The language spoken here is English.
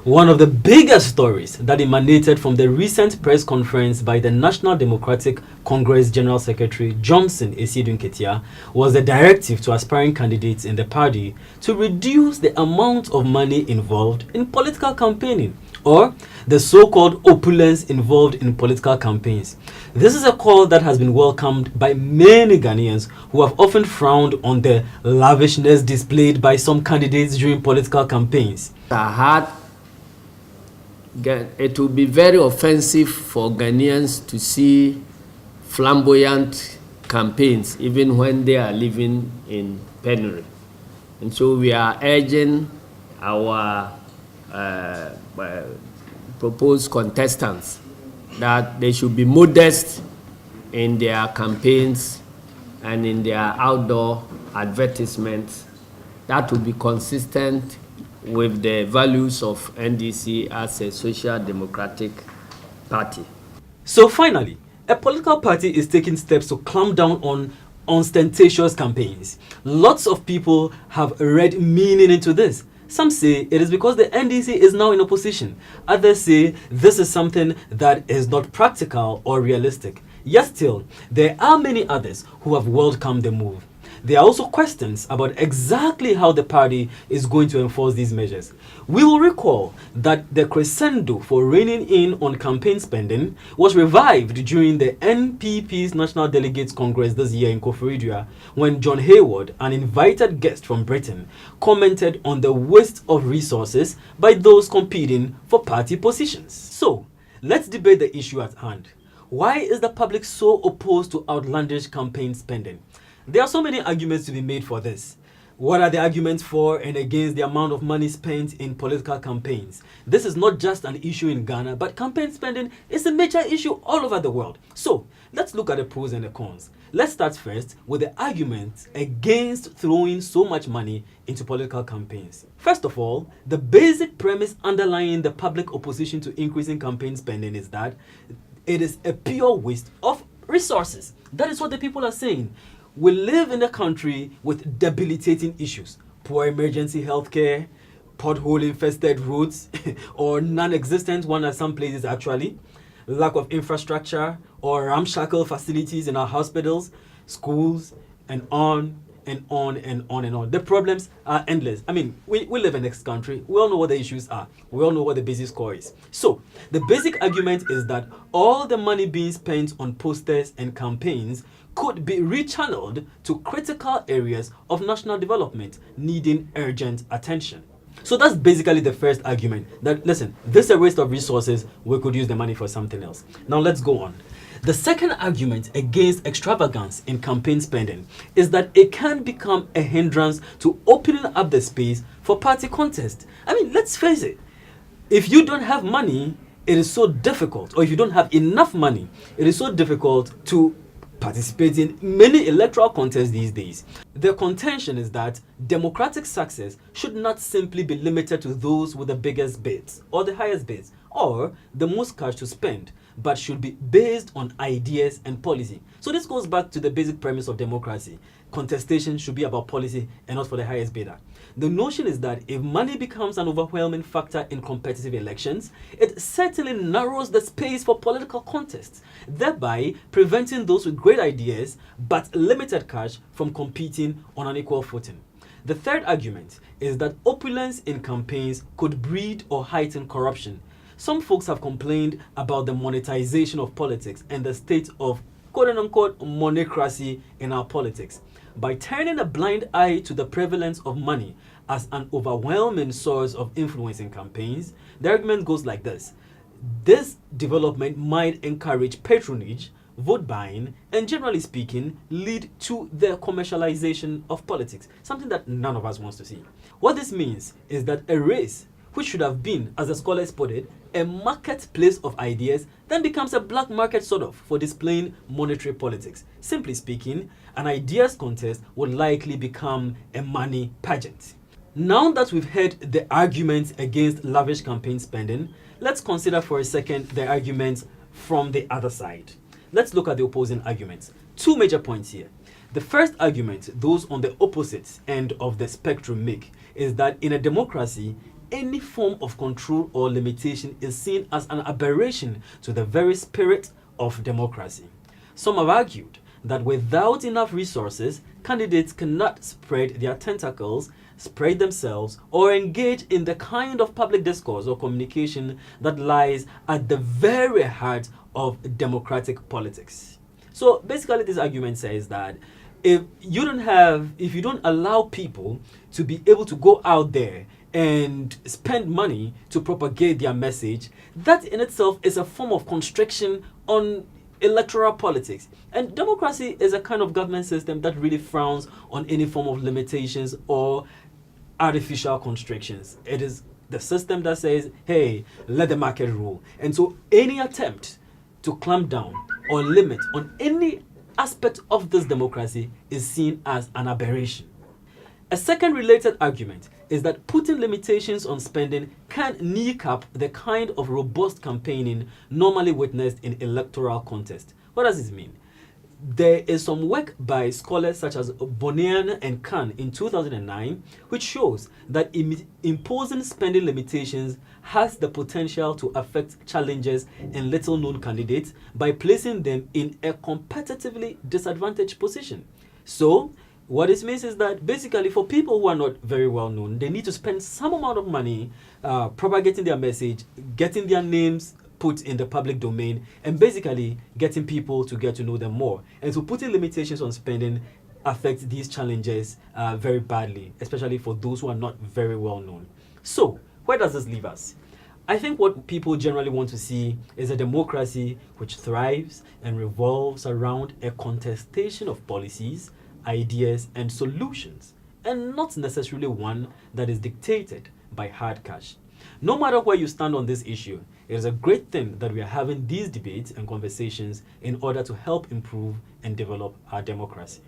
One of the biggest stories that emanated from the recent press conference by the National Democratic Congress General Secretary Johnson Esiedun-Ketia was the directive to aspiring candidates in the party to reduce the amount of money involved in political campaigning, or the so-called opulence involved in political campaigns. This is a call that has been welcomed by many Ghanaians who have often frowned on the lavishness displayed by some candidates during political campaigns. It will be very offensive for Ghanaians to see flamboyant campaigns even when they are living in penury. And so we are urging our proposed contestants that they should be modest in their campaigns and in their outdoor advertisements. That will be consistent with the values of NDC as a social democratic party. So finally, a political party is taking steps to clamp down on ostentatious campaigns. Lots of people have read meaning into this. Some say it is because the NDC is now in opposition. Others say this is something that is not practical or realistic. Yet still, there are many others who have welcomed the move. There are also questions about exactly how the party is going to enforce these measures. We will recall that the crescendo for reining in on campaign spending was revived during the NPP's National Delegates Congress this year in Koforidua, when John Hayward, an invited guest from Britain, commented on the waste of resources by those competing for party positions. So, let's debate the issue at hand. Why is the public so opposed to outlandish campaign spending? There are so many arguments to be made for this. What are the arguments for and against the amount of money spent in political campaigns? This is not just an issue in Ghana, but campaign spending is a major issue all over the world. So, let's look at the pros and the cons. Let's start first with the arguments against throwing so much money into political campaigns. First of all, the basic premise underlying the public opposition to increasing campaign spending is that it is a pure waste of resources. That is what the people are saying. We live in a country with debilitating issues: poor emergency healthcare, pothole-infested roads, or non-existent one at some places actually, lack of infrastructure or ramshackle facilities in our hospitals, schools, and on and on and on and on. The problems are endless. I mean, we live in this country. We all know what the issues are. We all know what the basic score is. So, the basic argument is that all the money being spent on posters and campaigns could be rechanneled to critical areas of national development needing urgent attention. So that's basically the first argument, that listen, this is a waste of resources, we could use the money for something else. Now let's go on. The second argument against extravagance in campaign spending is that it can become a hindrance to opening up the space for party contest. I mean, let's face it, if you don't have money, it is so difficult, or if you don't have enough money, it is so difficult to participate in many electoral contests these days. The contention is that democratic success should not simply be limited to those with the biggest bids or the highest bids or the most cash to spend, but should be based on ideas and policy. So this goes back to the basic premise of democracy. Contestation should be about policy and not for the highest bidder. The notion is that if money becomes an overwhelming factor in competitive elections, it certainly narrows the space for political contests, thereby preventing those with great ideas but limited cash from competing on an equal footing. The third argument is that opulence in campaigns could breed or heighten corruption. Some folks have complained about the monetization of politics and the state of quote-unquote monocracy in our politics. By turning a blind eye to the prevalence of money as an overwhelming source of influence in campaigns, the argument goes like this. This development might encourage patronage, vote buying, and generally speaking, lead to the commercialization of politics, something that none of us wants to see. What this means is that a race, which should have been, as the scholars put it, a marketplace of ideas, then becomes a black market sort of for displaying monetary politics. Simply speaking, an ideas contest would likely become a money pageant. Now that we've heard the arguments against lavish campaign spending, let's consider for a second the arguments from the other side. Let's look at the opposing arguments. Two major points here. The first argument those on the opposite end of the spectrum make is that in a democracy, any form of control or limitation is seen as an aberration to the very spirit of democracy. Some have argued that without enough resources, candidates cannot spread their tentacles, spread themselves, or engage in the kind of public discourse or communication that lies at the very heart of democratic politics. So basically, this argument says that if you don't allow people to be able to go out there and spend money to propagate their message, that in itself is a form of constriction on electoral politics. And democracy is a kind of government system that really frowns on any form of limitations or artificial constrictions. It is the system that says, hey, let the market rule. And so any attempt to clamp down or limit on any aspect of this democracy is seen as an aberration. A second related argument is that putting limitations on spending can kneecap the kind of robust campaigning normally witnessed in electoral contests. What does this mean? There is some work by scholars such as Bonian and Khan in 2009 which shows that imposing spending limitations has the potential to affect challengers and little known candidates by placing them in a competitively disadvantaged position. So what this means is that basically for people who are not very well known, they need to spend some amount of money propagating their message, getting their names put in the public domain, and basically getting people to get to know them more. And so putting limitations on spending affects these challenges very badly, especially for those who are not very well known. So where does this leave us? I think what people generally want to see is a democracy which thrives and revolves around a contestation of policies, ideas, and solutions, and not necessarily one that is dictated by hard cash. No matter where you stand on this issue, it is a great thing that we are having these debates and conversations in order to help improve and develop our democracy.